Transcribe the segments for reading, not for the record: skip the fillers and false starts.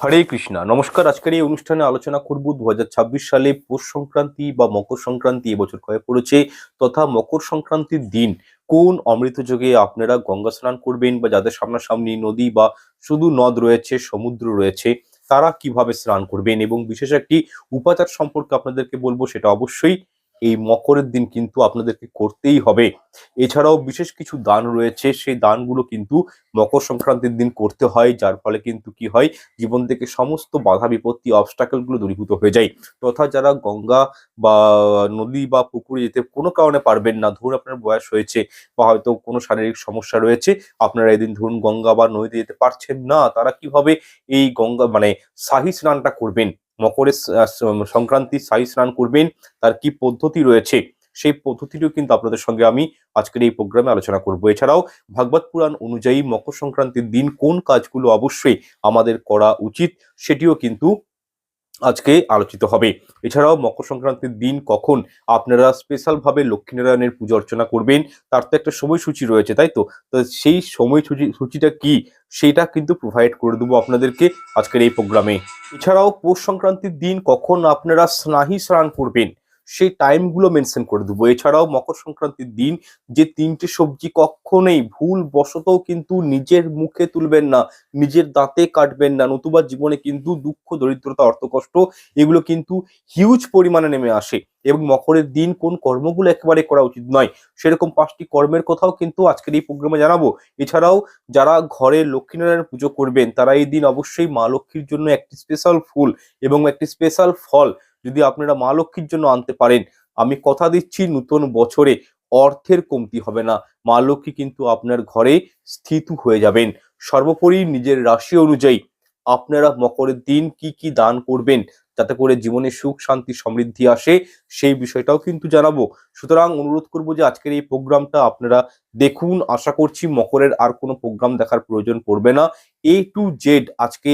হরে কৃষ্ণা নমস্কার। আজকের এই অনুষ্ঠানে আলোচনা করব 2026 সালে পৌষ সংক্রান্তি বা মকর সংক্রান্তি এবছর হয়ে পড়েছে, তথা মকর সংক্রান্তির দিন কোন অমৃত যোগে আপনারা গঙ্গা স্নান করবেন, বা যাদের সামনাসামনি নদী বা শুধু নদ রয়েছে, সমুদ্র রয়েছে, তারা কিভাবে স্নান করবেন এবং বিশেষ একটি উপাচার সম্পর্কে আপনাদেরকে বলবো। সেটা অবশ্যই এই মকরের দিন কিন্তু আপনাদেরকে করতেই হবে। এছাড়াও বিশেষ কিছু দান রয়েছে, সেই দানগুলো কিন্তু মকর সংক্রান্তির দিন করতে হয়, যার ফলে কিন্তু কি হয়, জীবন থেকে সমস্ত বাধা বিপত্তি অবস্টাকেল গুলো দূরীভূত হয়ে যায়। তথা যারা গঙ্গা বা নদী বা পুকুরে যেতে কোনো কারণে পারবেন না, ধরুন আপনার বয়স হয়েছে বা হয়তো কোনো শারীরিক সমস্যা রয়েছে, আপনারা এদিন ধরুন গঙ্গা বা নদীতে যেতে পারছেন না, তারা কিভাবে এই গঙ্গা শাহী স্নানটা করবেন, মকরের সংক্রান্তির শাহী স্নান করবেন, তার কি পদ্ধতি রয়েছে, সেই পদ্ধতিটিও কিন্তু আপনাদের সঙ্গে আমি আজকের এই প্রোগ্রামে আলোচনা করব। এছাড়াও ভাগবত পুরাণ অনুযায়ী মকর সংক্রান্তির দিন কোন কাজগুলো অবশ্যই আমাদের করা উচিত, সেটিও কিন্তু আজকে আলোচিত হবে। এছাড়াও মকর সংক্রান্তির দিন কখন আপনারা স্পেশাল ভাবে লক্ষ্মীনারায়ণের পুজো অর্চনা করবেন, তার তো একটা সময়সূচি রয়েছে, তাই তো? তো সেই সূচিটা কি, সেটা কিন্তু প্রোভাইড করে দেবো আপনাদেরকে আজকের এই প্রোগ্রামে। এছাড়াও পৌষ সংক্রান্তির দিন কখন আপনারা স্নাহি স্নান করবেন, সেই টাইমগুলো মেনশন করে দেবো। এছাড়াও মকর সংক্রান্তির দিন যে তিনটে সবজি কখনোই ভুল বশতও কিন্তু নিজের মুখে তুলবেন না, নিজের দাঁতে কাটবেন না, নতুবা জীবনে কিন্তু দুঃখ, দরিদ্রতা, অর্থকষ্ট এগুলো কিন্তু হিউজ পরিমাণে নেমে আসে। এবং মকরের দিন কোন কর্মগুলো একেবারে করা উচিত নয়, সেরকম 5টি কর্মের কথাও কিন্তু আজকের এই প্রোগ্রামে জানাবো। এছাড়াও যারা ঘরে লক্ষ্মীনারায়ণ পুজো করবেন, তারা এই দিন অবশ্যই মা লক্ষ্মীর জন্য একটি স্পেশাল ফুল এবং একটি স্পেশাল ফল যদি আপনারা মা লক্ষ্মীর জন্য আনতে পারেন, আমি কথা দিচ্ছি নতুন বছরে অর্থের কমতি হবে না, মা লক্ষ্মী কিন্তু আপনার ঘরে স্থিত হয়ে যাবেন। সর্বোপরি নিজের রাশি অনুযায়ী আপনারা মকরের দিন কি কি দান করবেন, যাতে করে জীবনে সুখ, শান্তি, সমৃদ্ধি আসে, সেই বিষয়টাও কিন্তু জানাবো। সুতরাং অনুরোধ করবো যে আজকের এই প্রোগ্রামটা আপনারা দেখুন। আশা করছি মকরের আর কোনো প্রোগ্রাম দেখার প্রয়োজন পড়বে না। A to Z আজকে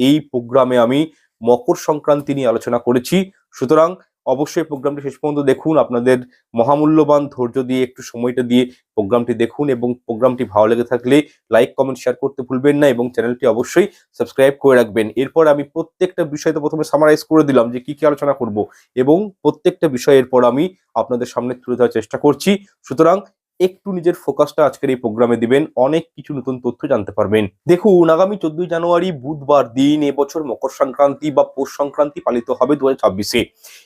এই প্রোগ্রামে আমি মকর সংক্রান্তি নিয়ে আলোচনা করেছি। সুতরাং অবশ্যই প্রোগ্রামটি শেষ পর্যন্ত দেখুন। আপনাদের মহামূল্যবান ধৈর্য দিয়ে একটু সময়টা দিয়ে প্রোগ্রামটি দেখুন, এবং প্রোগ্রামটি ভালো লেগে থাকলে লাইক, কমেন্ট, শেয়ার করতে ভুলবেন না, এবং চ্যানেলটি অবশ্যই সাবস্ক্রাইব করে রাখবেন। এরপর আমি প্রত্যেকটা বিষয় তো প্রথমে সামারাইজ করে দিলাম যে কি কি আলোচনা করব, এবং প্রত্যেকটা বিষয়ের পর আমি আপনাদের সামনে তুলে ধরার চেষ্টা করছি। সুতরাং একটু নিজের ফোকাসটা আজকের এই প্রোগ্রামে দিবেন, অনেক কিছু নতুন তথ্য জানতে পারবেন। দেখুন, আগামী 14ই জানুয়ারি বুধবার দিন এবছর মকর সংক্রান্তি বা পৌষ সংক্রান্তি পালিত হবে 2026-এ।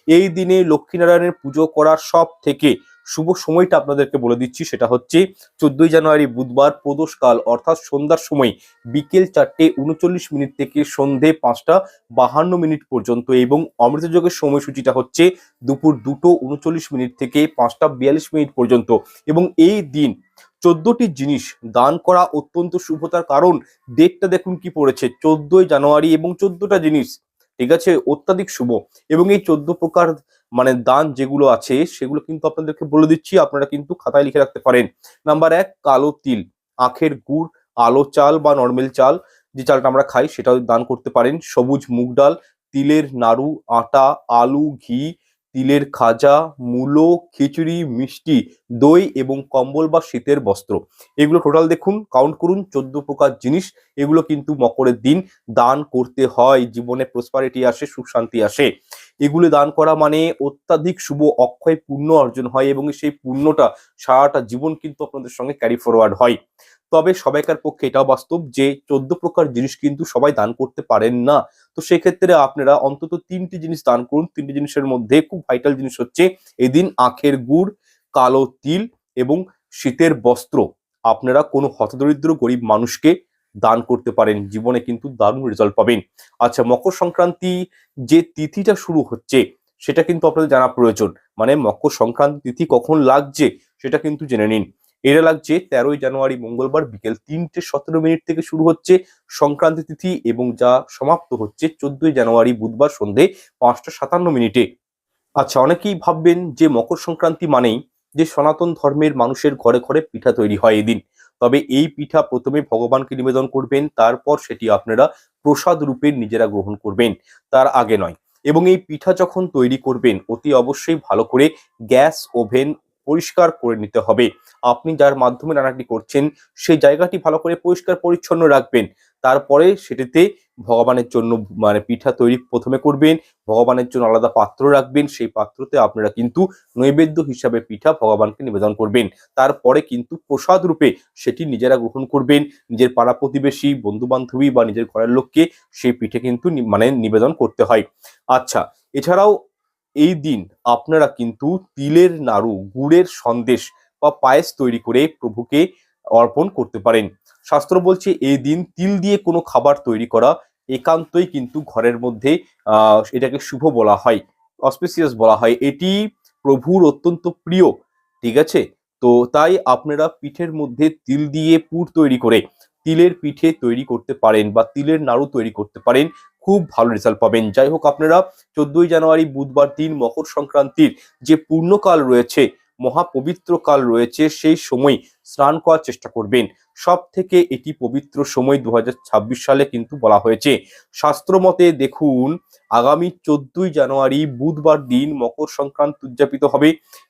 এই দিনে লক্ষ্মীনারায়ণের পুজো করার সব থেকে শুভ সময়টা আপনাদেরকে বলে দিচ্ছি। সেটা হচ্ছে 14ই জানুয়ারি বুধবার প্রদোষকাল, অর্থাৎ সন্ধ্যার সময়, বিকেল 4:39 থেকে সন্ধে 5:52 পর্যন্ত, এবং অমৃতযোগের সময়সূচিটা হচ্ছে দুপুর 2:39 থেকে 5:42 পর্যন্ত। এবং এই দিন 14টি জিনিস দান করা অত্যন্ত শুভ। তার কারণ ডেটটা দেখুন কি পড়েছে, 14ই জানুয়ারি, এবং 14টা জিনিস, ঠিক আছে, অত্যাধিক শুভ। এবং এই 14 প্রকার দান যেগুলো আছে, সেগুলো কিন্তু আপনাদেরকে বলে দিচ্ছি, আপনারা কিন্তু খাতায় লিখে রাখতে পারেন। নাম্বার 1, কালো তিল, আখের গুড়, আলো চাল বা নর্মাল চাল, যে চালটা আমরা খাই সেটাও দান করতে পারেন। সবুজ মুগ ডাল, তিলের নাড়ু, আটা, আলু, ঘি, তিলের খাজা, মূলো, খিচুড়ি, মিষ্টি, দই এবং কম্বল বা শীতের বস্ত্র। এগুলো টোটাল দেখুন, কাউন্ট করুন, 14 প্রকার জিনিস। এগুলো কিন্তু মকরের দিন দান করতে হয়, জীবনে প্রসপারিটি আসে, সুখ শান্তি আসে। এগুলো দান করা মানে অত্যাধিক শুভ, অক্ষয় পুণ্য অর্জন হয়, এবং সেই পুণ্যটা সারাটা জীবন কিন্তু আপনাদের সঙ্গে ক্যারি ফরওয়ার্ড হয়। তবে সবাইকার পক্ষে এটাও বাস্তব যে 14 প্রকার জিনিস কিন্তু সবাই দান করতে পারেন না। তো সেক্ষেত্রে আপনারা অন্তত 3টি জিনিস দান করুন। 3টি জিনিসের মধ্যে খুব ভাইটাল জিনিস হচ্ছে এদিন আখের গুড়, কালো তিল এবং শীতের বস্ত্র আপনারা কোনো হতদরিদ্র গরিব মানুষকে দান করতে পারেন, জীবনে কিন্তু দারুণ রেজাল্ট পাবেন। আচ্ছা, মকর সংক্রান্তি যে তিথিটা শুরু হচ্ছে সেটা কিন্তু আপনাদের জানা প্রয়োজন। মকর সংক্রান্তি তিথি কখন লাগছে সেটা কিন্তু জেনে নিন। এটা লাগছে 13ই জানুয়ারি মঙ্গলবার বিকেল 3:17 থেকে শুরু হচ্ছে সংক্রান্তি তিথি, এবং যা সমাপ্ত হচ্ছে 14ই জানুয়ারি বুধবার সন্ধে 5:57। আচ্ছা, অনেকেই ভাববেন যে মকর সংক্রান্তি মানেই যে সনাতন ধর্মের মানুষের ঘরে ঘরে পিঠা তৈরি হয় এদিন। তবে এই পিঠা প্রথমে ভগবানকে নিবেদন করবেন, তারপর সেটি আপনারা প্রসাদ রূপে নিজেরা গ্রহণ করবেন, তার আগে নয়। এবং এই পিঠা যখন তৈরি করবেন, অতি অবশ্যই ভালো করে গ্যাস ওভেন পরিষ্কার করে নিতে হবে। আপনি যার মাধ্যমে রান্নাটি করছেন সেই জায়গাটি ভালো করে পরিষ্কার পরিচ্ছন্ন রাখবেন। তারপরে সেটিতে ভগবানের জন্য মানে পিঠা তৈরি প্রথমে করবেন, ভগবানের জন্য আলাদা পাত্র রাখবেন, সেই পাত্রতে আপনারা কিন্তু নৈবেদ্য হিসাবে পিঠা ভগবানকে নিবেদন করবেন। তারপরে কিন্তু প্রসাদ রূপে সেটি নিজেরা গ্রহণ করবেন, নিজের পাড়া প্রতিবেশী, বন্ধু বান্ধবী বা নিজের ঘরের লোককে সেই পিঠে কিন্তু মানে নিবেদন করতে হয়। আচ্ছা, এছাড়াও এই দিন আপনারা কিন্তু তিলের নাড়ু, গুড়ের সন্দেশ বা পায়েস তৈরি করে প্রভুকে অর্পণ করতে পারেন। শাস্ত্র বলছে এই দিন তিল দিয়ে কোনো খাবার তৈরি করা একান্তই কিন্তু ঘরের মধ্যে এটাকে শুভ বলা হয়, অসপিসিয়াস বলা হয়। এটি প্রভুর অত্যন্ত প্রিয়, ঠিক আছে? তো তাই আপনারা পিঠের মধ্যে তিল দিয়ে পুর তৈরি করে তিলের পিঠে তৈরি করতে পারেন বা তিলের নাড়ু তৈরি করতে পারেন, খুব ভালো রেজাল্ট পাবেন। যাই হোক, আপনারা 14ই জানুয়ারি বুধবার দিন মকর সংক্রান্তির যে পূর্ণকাল রয়েছে, মহাপবিত্র কাল রয়েছে, সেই সময় স্নান করার চেষ্টা করবেন। সব থেকে এটি পবিত্র সময় 2026 সালে কিন্তু বলা হয়েছে। শাস্ত্র মতে দেখুন, আগামী 14ই জানুয়ারি বুধবার দিন মকর সংক্রান্তি উদযাপিত হবে।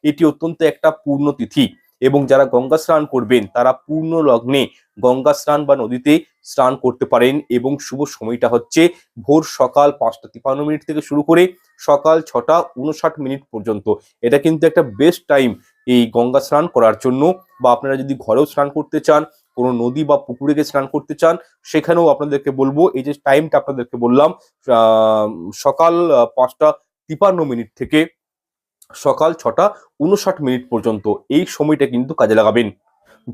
এটি অত্যন্ত একটা পূর্ণ তিথি এবং যারা গঙ্গা স্নান করবেন তারা পূর্ণ লগ্নে গঙ্গা স্নান বা নদীতে স্নান করতে পারেন এবং শুভ সময়টা হচ্ছে ভোর সকাল 5টা 53 মিনিট থেকে শুরু করে সকাল 6টা 59 মিনিট পর্যন্ত। এটা কিন্তু একটা বেস্ট টাইম এই গঙ্গা স্নান করার জন্য। বা আপনারা যদি ঘরেও স্নান করতে চান, কোনো নদী বা পুকুরে গিয়ে স্নান করতে চান, সেখানেও আপনাদেরকে বলবো, এই যে টাইমটা আপনাদেরকে বললাম, সকাল 5টা 53 মিনিট থেকে সকাল 6টা 59 মিনিট পর্যন্ত, এই সময়টা কিন্তু কাজে লাগাবেন।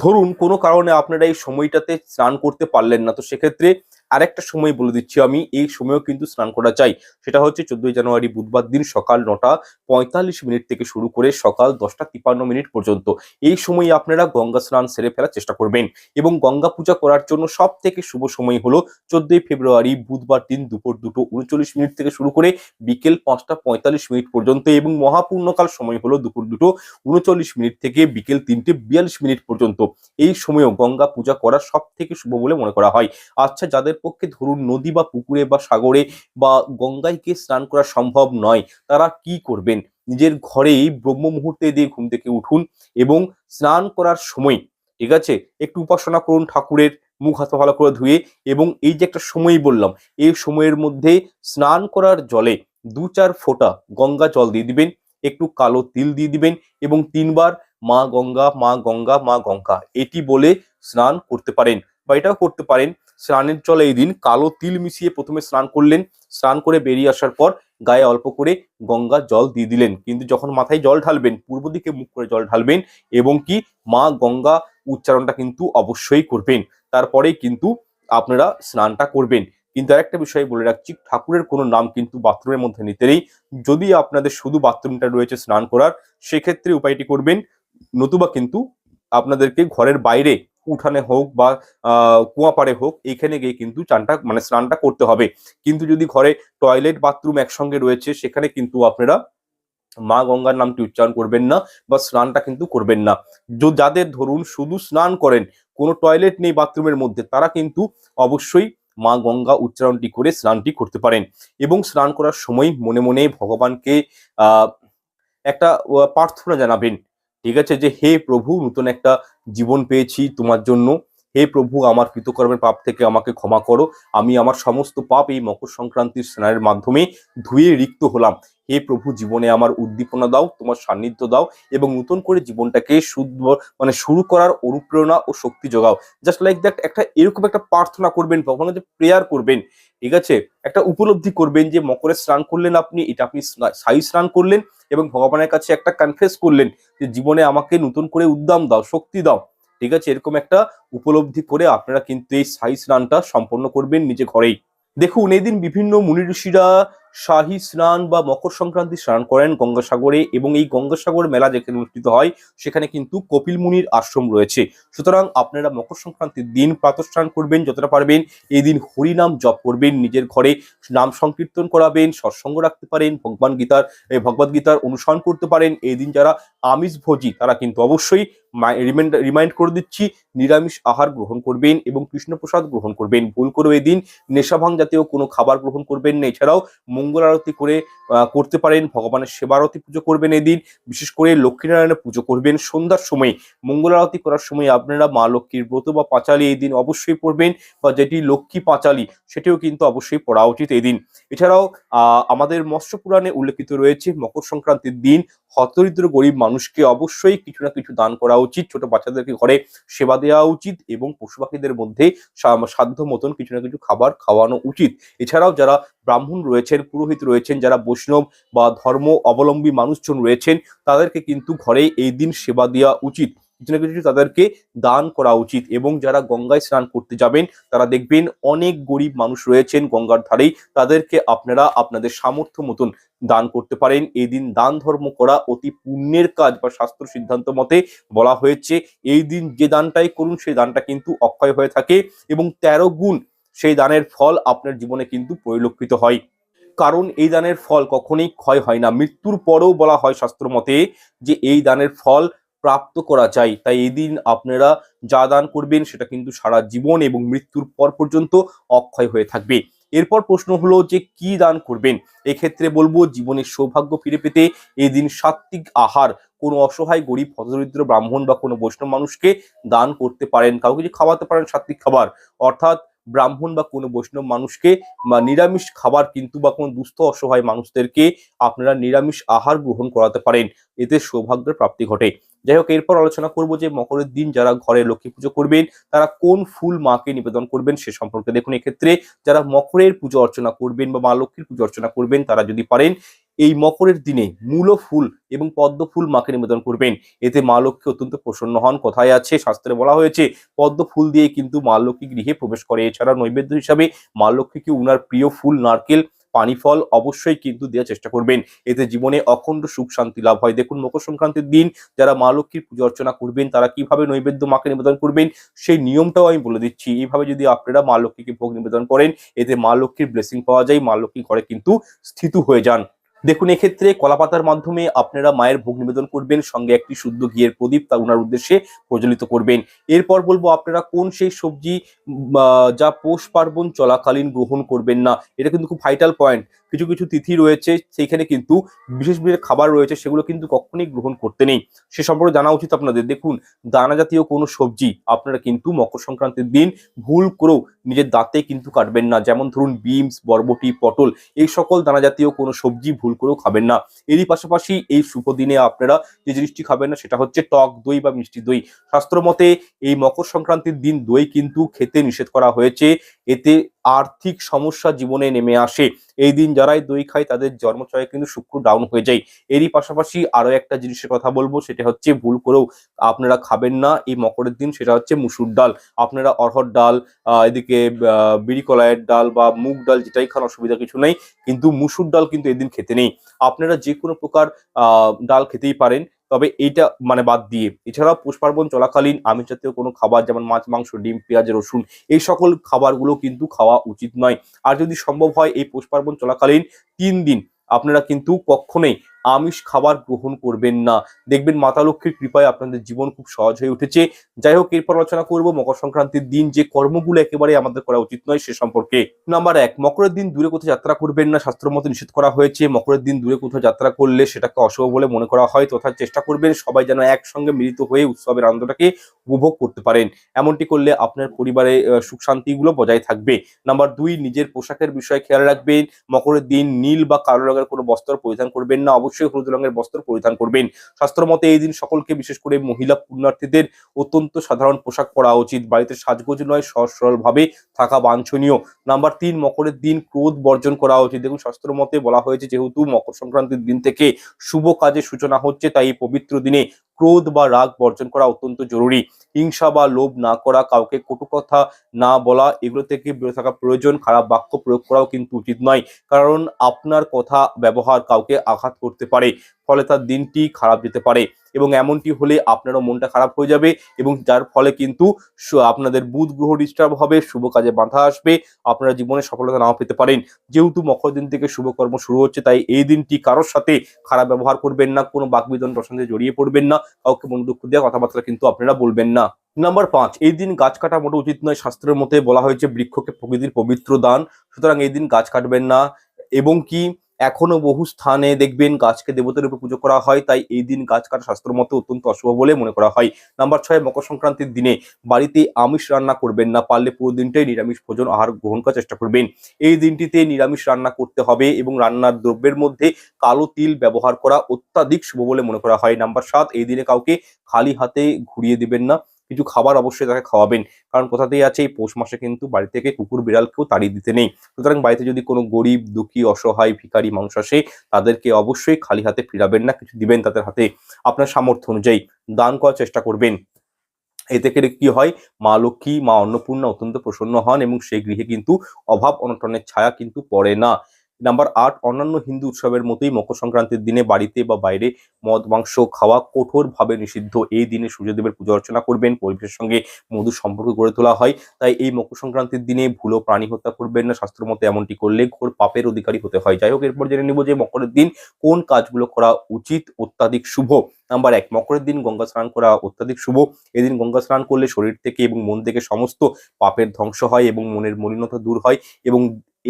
ধরুন কোনো কারণে আপনারা এই সময়টাতে স্নান করতে পারলেন না, তো সেক্ষেত্রে আরেকটা সময় বলে দিচ্ছি আমি, এই সময়ও কিন্তু স্নান করা যায়। সেটা হচ্ছে 14ই জানুয়ারি বুধবার দিন সকাল 9টা 45 মিনিট থেকে শুরু করে সকাল 10টা 53 মিনিট পর্যন্ত। এই সময় আপনারা গঙ্গা স্নান সেরে ফেলার চেষ্টা করবেন এবং গঙ্গা পূজা করার জন্য সব থেকে শুভ সময় হলো 14ই ফেব্রুয়ারি বুধবার দিন দুপুর 2টো 39 মিনিট থেকে শুরু করে বিকেল 5টা 45 মিনিট পর্যন্ত এবং মহাপূর্ণকাল সময় হলো দুপুর 2টো 39 মিনিট থেকে বিকেল 3টে 42 মিনিট পর্যন্ত। এই সময়ও গঙ্গা পূজা করা সব থেকে শুভ বলে মনে করা হয়। আচ্ছা, যাদের পক্ষে ধরুন নদী বা পুকুরে বা সাগরে বা গঙ্গায় গিয়ে স্নান করা সম্ভব নয়, তারা কি করবেন? নিজের ঘরেই ব্রহ্ম মুহূর্তে দিয়ে ঘুম থেকে উঠুন এবং স্নান করার সময়, ঠিক আছে, একটু উপাসনা করুন ঠাকুরের, মুখ হাত ভালো করে ধুয়ে, এবং এই যে একটা সময় বললাম, এই সময়ের মধ্যে স্নান করার জলে 2-4 ফোঁটা গঙ্গা জল দিয়ে দিবেন, একটু কালো তিল দিয়ে দিবেন এবং 3বার মা গঙ্গা, মা গঙ্গা, মা গঙ্গা এটি বলে স্নান করতে পারেন। বা এটাও করতে পারেন, স্নানের জলে এই দিন কালো তিল মিশিয়ে প্রথমে স্নান করলেন, স্নান করে বেরিয়ে আসার পর গায়ে অল্প করে গঙ্গা জল দিয়ে দিলেন, কিন্তু যখন মাথায় জল ঢালবেন পূর্ব দিকে মুখ করে জল ঢালবেন এবং কি মা গঙ্গা উচ্চারণটা কিন্তু অবশ্যই করবেন। তারপরেই কিন্তু আপনারা স্নানটা করবেন। কিন্তু আরেকটা বিষয় বলে রাখছি, ঠাকুরের কোনো নাম কিন্তু বাথরুমের মধ্যে নিতে নেই। যদি আপনাদের শুধু বাথরুমটা রয়েছে স্নান করার, সেক্ষেত্রে উপায়টি করবেন, নতুবা কিন্তু আপনাদেরকে ঘরের বাইরে উঠানে হোক বা কুয়াপাড়ে হোক, এখানে গিয়ে কিন্তু চানটা মানে স্নানটা করতে হবে। কিন্তু যদি ঘরে টয়লেট বাথরুম একসঙ্গে রয়েছে, সেখানে কিন্তু আপনারা মা গঙ্গার নামটি উচ্চারণ করবেন না বা স্নানটা কিন্তু করবেন না। যাদের ধরুন শুধু স্নান করেন, কোনো টয়লেট নেই বাথরুমের মধ্যে, তারা কিন্তু অবশ্যই মা গঙ্গা উচ্চারণটি করে স্নানটি করতে পারেন এবং স্নান করার সময় মনে মনে ভগবানকে আহ একটা প্রার্থনা জানাবেন, ঠিক আছে, যে হে প্রভু, নতুন একটা জীবন পেয়েছি তোমার জন্য। হে প্রভু, আমার কৃতকর্মের পাপ থেকে আমাকে ক্ষমা করো। আমি আমার সমস্ত পাপ এই মকর সংক্রান্তির স্নানের মাধ্যমে ধুয়ে রিক্ত হলাম। হে প্রভু, জীবনে আমার উদ্দীপনা দাও, তোমার সান্নিধ্য দাও এবং নতুন করে জীবনটাকে শুদ্ধ মানে শুরু করার অনুপ্রেরণা ও শক্তি যোগাও। জাস্ট লাইক দ্যাট একটা এরকম একটা প্রার্থনা করবেন, ভগবানের যে প্রেয়ার করবেন, ঠিক আছে, একটা উপলব্ধি করবেন যে মকরে স্নান করলেন আপনি, এটা আপনি সাই স্নান করলেন এবং ভগবানের কাছে একটা কনফেস করলেন যে জীবনে আমাকে নতুন করে উদ্যম দাও, শক্তি দাও, ঠিক আছে, এরকম একটা উপলব্ধি করে আপনারা কিন্তু এই সাই স্নানটা সম্পন্ন করবেন নিজে ঘরেই। দেখুন, এই দিন বিভিন্ন মুনি ঋষিরা শাহী স্নান বা মকর সংক্রান্তি স্নান করেন গঙ্গাসাগরে এবং এই গঙ্গাসাগর মেলা যেখানে অনুষ্ঠিত হয় সেখানে কিন্তু কপিল মুনির আশ্রম রয়েছে। সুতরাং আপনারা মকর সংক্রান্তির দিন প্রাতঃস্নান করবেন যতটা পারবেন, এই দিন হরিনাম জপ করবেন, নিজের ঘরে নাম সংকীর্তন করাবেন, সৎসঙ্গ রাখতে পারেন, ভগবদ গীতার অনুসরণ করতে পারেন। এই দিন যারা আমিষ ভোজী তারা কিন্তু অবশ্যই রিমাইন্ড করে দিচ্ছি, নিরামিষ আহার গ্রহণ করবেন এবং কৃষ্ণপ্রসাদ গ্রহণ করবেন। ভুল করে এই দিন নেশাভাং জাতীয় কোনো খাবার গ্রহণ করবেন না। এছাড়াও মঙ্গল আরতি করতে পারেন, ভগবানের সেবা আরতি পুজো করবেন এই দিন। বিশেষ করে লক্ষ্মীনারায়ণের পুজো করবেন সন্ধ্যার সময়। মঙ্গল আরতি করার সময় আপনারা মা লক্ষ্মীর ব্রত বা পাঁচালী এই দিন অবশ্যই পড়বেন, বা যেটি লক্ষ্মী পাঁচালী সেটিও কিন্তু অবশ্যই পড়া উচিত এই দিন। এছাড়াও আমাদের মৎস্য পুরাণে উল্লেখিত রয়েছে মকর সংক্রান্তির দিন হতদরিদ্র গরিব মানুষকে অবশ্যই কিছু না কিছু দান করা উচিত, ছোট বাচ্চাদেরকে ঘরে সেবা দেওয়া উচিত এবং পশু পাখিদের মধ্যে সাধ্য মতন কিছু না কিছু খাবার খাওয়ানো উচিত। এছাড়াও যারা ব্রাহ্মণ রয়েছেন, পুরোহিত রয়েছেন, যারা বৈষ্ণব বা ধর্ম অবলম্বী মানুষজন রয়েছেন, তাদেরকে কিন্তু ঘরে এই দিন সেবা দেওয়া উচিত, কিছু না কিছু তাদেরকে দান করা উচিত। এবং যারা গঙ্গায় স্নান করতে যাবেন, তারা দেখবেন অনেক গরিব মানুষ রয়েছেন গঙ্গার ধারেই, তাদেরকে আপনারা আপনাদের সামর্থ্য মতন দান করতে পারেন। এই দিন দান ধর্ম করা অতি পুণ্যের কাজ, বা শাস্ত্র সিদ্ধান্ত মতে বলা হয়েছে এই দিন যে দানটাই করুন সেই দানটা কিন্তু অক্ষয় হয়ে থাকে, এবং 13 গুণ সেই দানের ফল আপনার জীবনে কিন্তু পরিলক্ষিত হয়। কারণ এই দানের ফল কখনোই ক্ষয় হয় না। মৃত্যুর পরেও বলা হয় শাস্ত্র মতে যে এই দানের ফল প্রাপ্ত করা যায়। তাই এই দিন আপনারা যা দান করবেন সেটা কিন্তু সারা জীবন এবং মৃত্যুর পর পর্যন্ত অক্ষয় হয়ে থাকবে। এরপর প্রশ্ন হলো যে কি দান করবেন। এক্ষেত্রে বলবো জীবনের সৌভাগ্য ফিরে পেতে এই দিন সাত্ত্বিক আহার কোনো অসহায় গরিব হতদরিদ্র ব্রাহ্মণ বা কোনো বৈষ্ণব মানুষকে দান করতে পারেন, কাউকে যে খাওয়াতে পারেন সাত্ত্বিক খাবার, অর্থাৎ ব্রাহ্মণ বা কোনো বৈষ্ণব মানুষকে বা নিরামিষ খাবার কিন্তু, বা কোনো দুস্থ অসহায় মানুষদেরকে আপনারা নিরামিষ আহার গ্রহণ করাতে পারেন, এতে সৌভাগ্যের প্রাপ্তি ঘটে। যাই হোক, এরপর আলোচনা করব যে মকরের দিন যারা ঘরে লক্ষ্মী পুজো করবেন তারা কোন ফুল মাকে নিবেদন করবেন সে সম্পর্কে। দেখুন, এক্ষেত্রে যারা মকরের পুজো অর্চনা করবেন বা মা লক্ষ্মীর পুজো অর্চনা করবেন, তারা যদি পারেন এই মকরের দিনে মূলো ফুল এবং পদ্ম ফুল মাকে নিবেদন করবেন, এতে মা লক্ষ্মী অত্যন্ত প্রসন্ন হন। কথায় আছে, শাস্ত্রে বলা হয়েছে পদ্ম ফুল দিয়ে কিন্তু মা লক্ষ্মী গৃহে প্রবেশ করে। এছাড়া নৈবেদ্য হিসাবে মা লক্ষ্মীকে উনার প্রিয় ফুল নারকেল পানি ফল অবশ্যই কিন্তু দেওয়ার চেষ্টা করবেন, এতে জীবনে অখণ্ড সুখ শান্তি লাভ হয়। দেখুন, মকর সংক্রান্তির দিন যারা মা লক্ষ্মীর পুজো অর্চনা করবেন তারা কিভাবে নৈবেদ্য মাকে নিবেদন করবেন সেই নিয়মটাও আমি বলে দিচ্ছি। এইভাবে যদি আপনারা মা লক্ষ্মীকে ভোগ নিবেদন করেন, এতে মা লক্ষ্মীর ব্লেসিং পাওয়া যায়, মা লক্ষ্মী ঘরে কিন্তু স্থিত হয়ে যান। দেখুন, এক্ষেত্রে কলাপাতার মাধ্যমে আপনারা মায়ের ভোগ নিবেদন করবেন, সঙ্গে একটি শুদ্ধ ঘিয়ের প্রদীপ তা উনার উদ্দেশ্যে প্রজ্বলিত করবেন। এরপর বলবো আপনারা কোন সেই সবজি যা পৌষ পার্বণ চলাকালীন গ্রহণ করবেন না। এটা কিন্তু খুব ভাইটাল পয়েন্ট। কিছু কিছু তিথি রয়েছে সেইখানে কিন্তু বিশেষ বিশেষ খাবার রয়েছে, সেগুলো কিন্তু কখনোই গ্রহণ করতে নেই, সে সম্পর্কে জানা উচিত আপনাদের। দেখুন, দানা জাতীয় কোনো সবজি আপনারা কিন্তু মকর সংক্রান্তির দিন ভুল করেও নিজের দাঁতে কিন্তু কাটবেন না। যেমন ধরুন বিনস, বরবটি, পটল, এই সকল দানা জাতীয় কোনো সবজি ভুল করেও খাবেন না। এরই পাশাপাশি এই শুভ দিনে আপনারা যে জিনিসটি খাবেন না সেটা হচ্ছে টক দই বা মিষ্টি দই। শাস্ত্র মতে এই মকর সংক্রান্তির দিন দই কিন্তু খেতে নিষেধ করা হয়েছে, এতে আর্থিক সমস্যা জীবনে নেমে আসে। এই দিন যারাই দই খায় তাদের জন্মছকে কিন্তু শুক্র ডাউন হয়ে যায়। এরই পাশাপাশি আরো একটা জিনিসের কথা বলবো, সেটা হচ্ছে ভুল করেও আপনারা খাবেন না এই মকরের দিন, সেটা হচ্ছে মুসুর ডাল। আপনারা অরহর ডাল, এদিকে বিড়ি কলাইয়ের ডাল বা মুগ ডাল যেটাই খান অসুবিধা কিছু নেই, কিন্তু মুসুর ডাল কিন্তু এদিন খেতে নেই। আপনারা যে কোনো প্রকার ডাল খেতেই পারেন, তবে এইটা মানে বাদ দিয়ে। এছাড়াও পৌষ পার্বণ চলাকালীন আমিষ জাতীয় কোনো খাবার যেমন মাছ, মাংস, ডিম, পেঁয়াজ, রসুন, এই সকল খাবারগুলো কিন্তু খাওয়া উচিত নয়। আর যদি সম্ভব হয় এই পৌষ পার্বণ চলাকালীন 3 দিন আপনারা কিন্তু কখনোই আমিষ খাবার গ্রহণ করবেন না। দেখবেন মাতা লক্ষ্মীর কৃপায় আপনাদের জীবন খুব সহজ হয়ে উঠেছে। যাই হোক, এরপর আলোচনা করব মকর সংক্রান্তির দিন যে কর্মগুলো একেবারে আমাদের করা উচিত নয় সে সম্পর্কে। নাম্বার 1, মকরের দিন দূরে কোথাও যাত্রা করবেন না, শাস্ত্র মতে নিষেধ করা হয়েছে। মকরের দিন দূরে কোথাও যাত্রা করলে সেটাকে অশুভ বলে মনে করা হয়, তথা চেষ্টা করবেন সবাই যেন একসঙ্গে মিলিত হয়ে উৎসবের আনন্দটাকে উপভোগ করতে পারেন। এমনটি করলে আপনার পরিবারে সুখ শান্তিগুলো বজায় থাকবে। নাম্বার 2, নিজের পোশাকের বিষয়ে খেয়াল রাখবেন। মকরের দিন নীল বা কালো রঙের কোনো বস্ত্র পরিধান করবেন না, অবশ্যই হলুদ রঙের বস্ত্র পরিধান করবেন। শাস্ত্র মতে এই দিন সকলকে, বিশেষ করে মহিলা পুণ্যার্থীদের অত্যন্ত সাধারণ পোশাক পরা উচিত, বাড়িতে সাজগোজ নয়, সহজ সরল ভাবে থাকা বাঞ্ছনীয়। নাম্বার 3, মকরের দিন ক্রোধ বর্জন করা উচিত। দেখুন, শাস্ত্র মতে বলা হয়েছে যেহেতু মকর সংক্রান্তির দিন থেকে শুভ কাজের সূচনা হচ্ছে, তাই এই পবিত্র দিনে ক্রোধ বা রাগ বর্জন করা অত্যন্ত জরুরি। হিংসা বা লোভ না করা, কাউকে কটু কথা না বলা, এগুলো থেকে বিরত থাকা প্রয়োজন। খারাপ বাক্য প্রয়োগ করাও কিন্তু উচিত নয়, কারণ আপনার কথা ব্যবহার কাউকে আঘাত করতে পারে, ফলে তার দিনটি খারাপ যেতে পারে। এবং এমনটি হলে আপনারও মনটা খারাপ হয়ে যাবে, এবং যার ফলে কিন্তু আপনাদের বুধ গ্রহ ডিস্টার্ব হবে, শুভ কাজে বাধা আসবে, আপনারা জীবনে সফলতা নাও পেতে পারেন। যেহেতু মকর দিন থেকে শুভকর্ম শুরু হচ্ছে, তাই এই দিনটি কারোর সাথে খারাপ ব্যবহার করবেন না, কোনো বাকবিতন প্রসঙ্গে জড়িয়ে পড়বেন না, কাউকে মন দুঃখ দেওয়া কথাবার্তা কিন্তু আপনারা বলবেন না। নাম্বার 5, এই দিন গাছ কাটা মোটেও উচিত নয়। শাস্ত্রের মতে বলা হয়েছে বৃক্ষকে প্রকৃতির পবিত্র দান, সুতরাং এই দিন গাছ কাটবেন না। এবং কি এখনো বহু স্থানে দেখবেন গাছকে দেবতার রূপে পুজো করা হয়, তাই এই দিন গাছ কাটা শাস্ত্র মতে অত্যন্ত অশুভ বলে মনে করা হয়। নাম্বার 6, মকর সংক্রান্তির দিনে বাড়িতে আমিষ রান্না করবেন না, পারলে পুরো দিনটাই নিরামিষ ভোজন আহার গ্রহণ করার চেষ্টা করবেন। এই দিনটিতে নিরামিষ রান্না করতে হবে এবং রান্নার দ্রব্যের মধ্যে কালো তিল ব্যবহার করা অত্যাধিক শুভ বলে মনে করা হয়। নাম্বার 7, এই দিনে কাউকে খালি হাতে ঘুরিয়ে দিবেন না, কিছু খাবার অবশ্যই তাকে খাওয়াবেন, কারণ কথাতেই আছে এই পৌষ মাসে কিন্তু বাড়ি থেকে কুকুর বিড়ালকেও তাড়িয়ে দিতে নেই। সুতরাং বাড়িতে যদি কোনো গরিব দুঃখী অসহায় ভিখারি মানুষ আসে, তাদেরকে অবশ্যই খালি হাতে ফিরাবেন না, কিছু দিবেন তাদের হাতে, আপনার সামর্থ্য অনুযায়ী দান করার চেষ্টা করবেন। এতে করে কি হয়, মা লক্ষ্মী, মা অন্নপূর্ণা অত্যন্ত প্রসন্ন হন এবং সেই গৃহে কিন্তু অভাব অনটনের ছায়া কিন্তু পড়ে না। নাম্বার 8, অন্যান্য হিন্দু উৎসবের মতোই মকর সংক্রান্তির দিনে বাড়িতে বা বাইরে মদ মাংস খাওয়া কঠোরভাবে নিষিদ্ধ। এই দিনে সূর্যদেবের পূজা অর্চনা করবেন, পরিবেশের সঙ্গে মধুর সম্পর্ক গড়ে তোলা হয়। তাই এই মকর সংক্রান্তির দিনে ভুলো প্রাণী হত্যা করবেন না, শাস্ত্র মতে এমনটি করলে ঘোর পাপের অধিকারী হতে হয়। যাই হোক, এরপর জেনে নিব যে মকরের দিন কোন কাজগুলো করা উচিত, অত্যাধিক শুভ। নাম্বার 1, মকরের দিন গঙ্গা স্নান করা অত্যাধিক শুভ। এদিন গঙ্গা স্নান করলে শরীর থেকে এবং মন থেকে সমস্ত পাপের ধ্বংস হয় এবং মনের মলিনতা দূর হয় এবং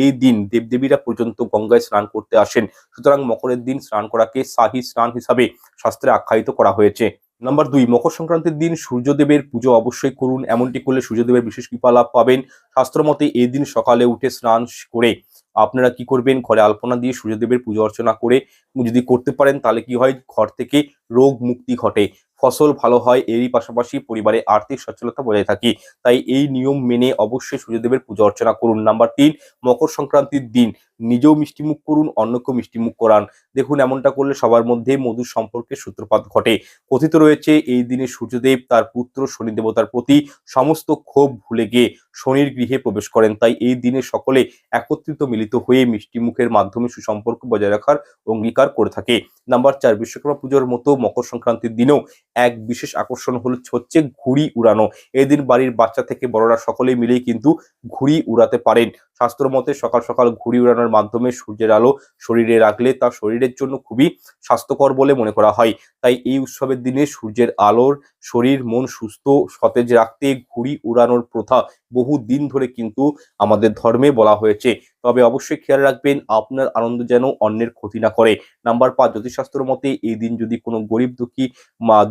এই দিন দেবদেবীরা পর্যন্ত গঙ্গায় স্নান করতে আসেন। সুতরাং মকরের দিন স্নান করাকে শাহী স্নান হিসাবে শাস্ত্রে আখ্যায়িত করা হয়েছে। নাম্বার 2, মকর সংক্রান্তির দিন সূর্যদেবের পুজো অবশ্যই করুন, এমনটি করলে সূর্যদেবের বিশেষ কৃপা লাভ পাবেন। শাস্ত্র মতে এই দিন সকালে উঠে স্নান করে আপনারা কি করবেন, ঘরে আলপনা দিয়ে সূর্যদেবের পুজো অর্চনা করে যদি করতে পারেন, তাহলে কি হয়, ঘর থেকে রোগ মুক্তি ঘটে, ফসল ভালো হয়, এরই পাশাপাশি পরিবারে আর্থিক সচ্ছলতা বজায় থাকে। তাই এই নিয়ম মেনে অবশ্যই সূর্যদেবের পূজা অর্চনা করুন। নাম্বার 3, মকর সংক্রান্তির দিন নিজেও মিষ্টিমুখ করুন, অন্যকেও মিষ্টিমুখ করান। দেখুন, এমনটা করলে সবার মধ্যে মধুর সম্পর্কের সূত্রপাত ঘটে। কথিত রয়েছে এই দিনে সূর্যদেব তার পুত্র শনি দেবতার প্রতি সমস্ত ক্ষোভ ভুলে গিয়ে শনির গৃহে প্রবেশ করেন। তাই এই দিনে সকলে একত্রিত মিলিত হয়ে মিষ্টিমুখের মাধ্যমে সুসম্পর্ক বজায় রাখার অঙ্গীকার করে থাকে। নাম্বার 4, বিশ্বকর্মা পুজোর মতো মকর সংক্রান্তির দিনেও এক বিশেষ আকর্ষণ হচ্ছে ঘুড়ি উড়ানো। এদিন বাড়ির বাচ্চা থেকে বড়রা সকলে মিলেই কিন্তু ঘুড়ি উড়াতে পারেন। শাস্ত্র মতে সকাল সকাল ঘুড়ি উড়ানোর মাধ্যমে সূর্যের আলো শরীরে রাখলে তা শরীরের জন্য খুবই স্বাস্থ্যকর বলে মনে করা হয়। তাই এই উৎসবের দিনে সূর্যের আলোর শরীর মন সুস্থ সতেজ রাখতে ঘুড়ি উড়ানোর প্রথা বহু দিন ধরে কিন্তু আমাদের ধর্মে বলা হয়েছে। তবে অবশ্যই খেয়াল রাখবেন আপনার আনন্দ যেন অন্যের ক্ষতি না করে। নাম্বার 5, জ্যোতিষশাস্ত্র মতে এই দিন যদি কোনো গরিব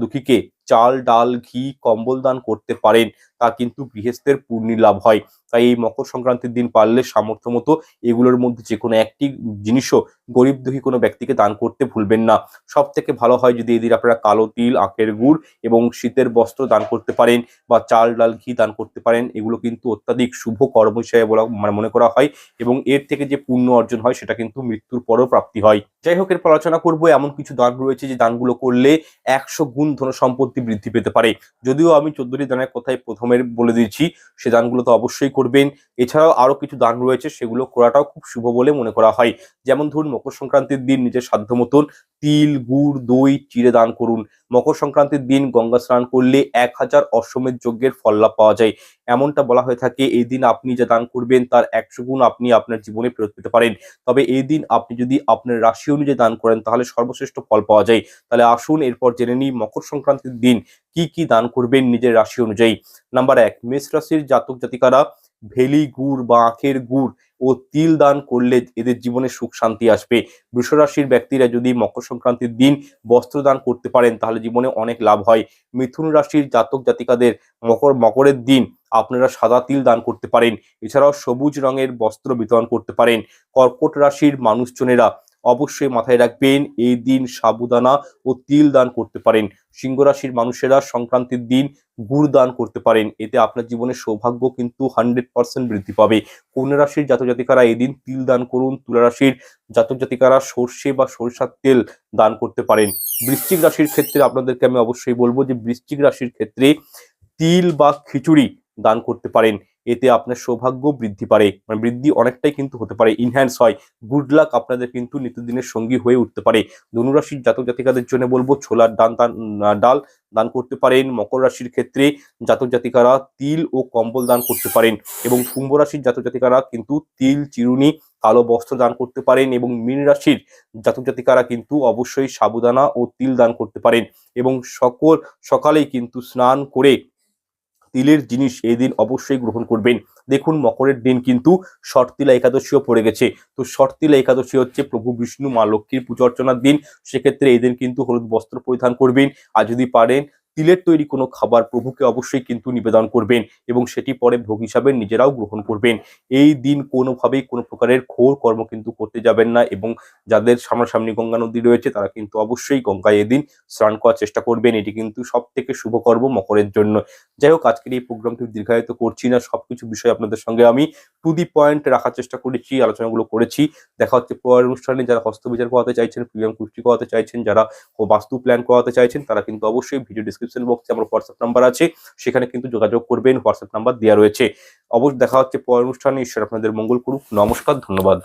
দুঃখীকে চাল ডাল ঘি কম্বল দান করতে পারেন, তা কিন্তু গৃহস্থের পুণ্যি লাভ হয়। তাই এই মকর সংক্রান্তির দিন পারলে সামর্থ্য মতো এগুলোর মধ্যে যে কোনো একটি জিনিসও গরিব দুঃখী কোনো ব্যক্তিকে দান করতে ভুলবেন না। সব থেকে ভালো হয় যদি এই দিন আপনারা কালো তিল, আখের গুড় এবং শীতের বস্ত্র দান করতে পারেন বা চাল ডাল ঘি দান করতে পারেন। এগুলো কিন্তু অত্যাধিক শুভ কর্ম হিসেবে মনে করা হয় এবং এর থেকে যে পুণ্য অর্জন হয় সেটা কিন্তু মৃত্যুর পরেও প্রাপ্তি হয়। যাই হোক, এরপর আলোচনা করবো এমন কিছু দান রয়েছে যে দানগুলো করলে 100 গুণ ধন সম্পত্তি বৃদ্ধি পেতে পারে। যদিও আমি 14টি দানের কথাই প্রথমে বলে দিয়েছি, সে দানগুলো তো অবশ্যই করবেন। এছাড়াও আরো কিছু দান রয়েছে, সেগুলো করাটাও খুব শুভ বলে মনে করা হয়। যেমন ধরুন, মকর সংক্রান্তির দিন নিজের সাধ্য মতন তিল, গুড়, দই, চিড়ে দান করুন। মকর সংক্রান্তির দিন গঙ্গা স্নান করলে 1000 অশ্বমেধ যজ্ঞের ফল লাভ পাওয়া যায়। এমনটা বলা হয়ে থাকে এই দিন আপনি যা দান করবেন তার 100 গুণ আপনি আপনার জীবনে ফেরত পেতে পারেন। তবে এই দিন আপনি যদি আপনার রাশি অনুযায়ী দান করেন তাহলে সর্বশ্রেষ্ঠ ফল পাওয়া যায়। তাহলে আসুন এরপর জেনে নিই মকর সংক্রান্তির দিন কি কি দান করবেন নিজের রাশি অনুযায়ী। নাম্বার 1, মেষ রাশির জাতক জাতিকারা ভেলি গুড় বা আখের গুড় ও তিল দান করলে এদের জীবনে সুখ শান্তি আসবে। বৃষ রাশির ব্যক্তিরা যদি মকর সংক্রান্তির দিন বস্ত্র দান করতে পারেন তাহলে জীবনে অনেক লাভ হয়। মিথুন রাশির জাতক জাতিকাদের মকরের দিন আপনারা সাদা তিল দান করতে পারেন। এছাড়াও সবুজ রঙের বস্ত্র বিতরণ করতে পারেন। কর্কট রাশির মানুষজনেরা অবশ্যই মাথায় রাখবেন এই দিন সাবুদানা ও তিল দান করতে পারেন। সিংহ রাশির মানুষেরা সংক্রান্তির দিন গুড় দান করতে পারেন, এতে আপনার জীবনে সৌভাগ্য কিন্তু 100% বৃদ্ধি পাবে। কন্যা রাশির জাতক জাতিকারা এই দিন তিল দান করুন। তুলা রাশির জাতক জাতিকারা সর্ষে বা সরিষার তেল দান করতে পারেন। বৃশ্চিক রাশির ক্ষেত্রে আপনাদেরকে আমি অবশ্যই বলবো যে বৃশ্চিক রাশির ক্ষেত্রে তিল বা খিচুড়ি দান করতে পারেন, এতে আপনার সৌভাগ্য বৃদ্ধি পারে, মানে বৃদ্ধি অনেকটাই কিন্তু হতে পারে, ইনহ্যান্স হয়। গুড লাক আপনাদের কিন্তু নিত্যদিনের সঙ্গী হয়ে উঠতে পারে। ধনুরাশির জাতক জাতিকাদের জন্য বলবো ছোলার ডাল দান করতে পারেন। মকর রাশির ক্ষেত্রে জাতক জাতিকারা তিল ও কম্বল দান করতে পারেন এবং কুম্ভ রাশির জাতক জাতিকারা কিন্তু তিল, চিরুনি, কালো বস্ত্র দান করতে পারেন এবং মীন রাশির জাতক জাতিকারা কিন্তু অবশ্যই সাবুদানা ও তিল দান করতে পারেন এবং সকালেই কিন্তু স্নান করে তিলের জিনিস এই দিন অবশ্যই গ্রহণ করবেন। দেখুন মকরের দিন কিন্তু শর্তিলা একাদশীও পড়ে গেছে। তো শর্তিলা একাদশী হচ্ছে প্রভু বিষ্ণু মা লক্ষ্মীর পূজা অর্চনার দিন। সেক্ষেত্রে এই দিন কিন্তু হলুদ বস্ত্র পরিধান করবেন। আর যদি পারেন তিলের তৈরি কোনো খাবার প্রভুকে অবশ্যই কিন্তু নিবেদন করবেন এবং সেটি পরে ভোগ হিসাবে নিজেরাও গ্রহণ করবেন। এই দিন কোনোভাবেই কোনো প্রকারের ঘোর কর্ম কিন্তু করতে যাবেন না এবং যাদের সামনাসামনি গঙ্গা নদী রয়েছে তারা কিন্তু অবশ্যই গঙ্গায় এদিন স্নান করার চেষ্টা করবেন। এটি কিন্তু সবথেকে শুভ কর্ম মকরের জন্য। যাই হোক, আজকের এই প্রোগ্রামটি দীর্ঘায়িত করছি না। সবকিছু বিষয় আপনাদের সঙ্গে আমি টু দি পয়েন্ট রাখার চেষ্টা করেছি, আলোচনাগুলো করেছি। দেখা হচ্ছে পরের অনুষ্ঠানে। যারা হস্তবিচার করাতে চাইছেন, প্রিমিয়াম কুস্তি করাতে চাইছেন, যারা বাস্তু প্ল্যান করাতে চাইছেন, তারা কিন্তু অবশ্যই ভিডিও ডিসক্রিপশন বক্সে আমার হোয়াটসঅ্যাপ নাম্বার আছে, সেখানে কিন্তু যোগাযোগ করবেন। হোয়াটসঅ্যাপ নাম্বার দেওয়া রয়েছে। অবশ্যই দেখা হচ্ছে পরের অনুষ্ঠানে। ঈশ্বর আপনাদের মঙ্গল করুক। নমস্কার, ধন্যবাদ।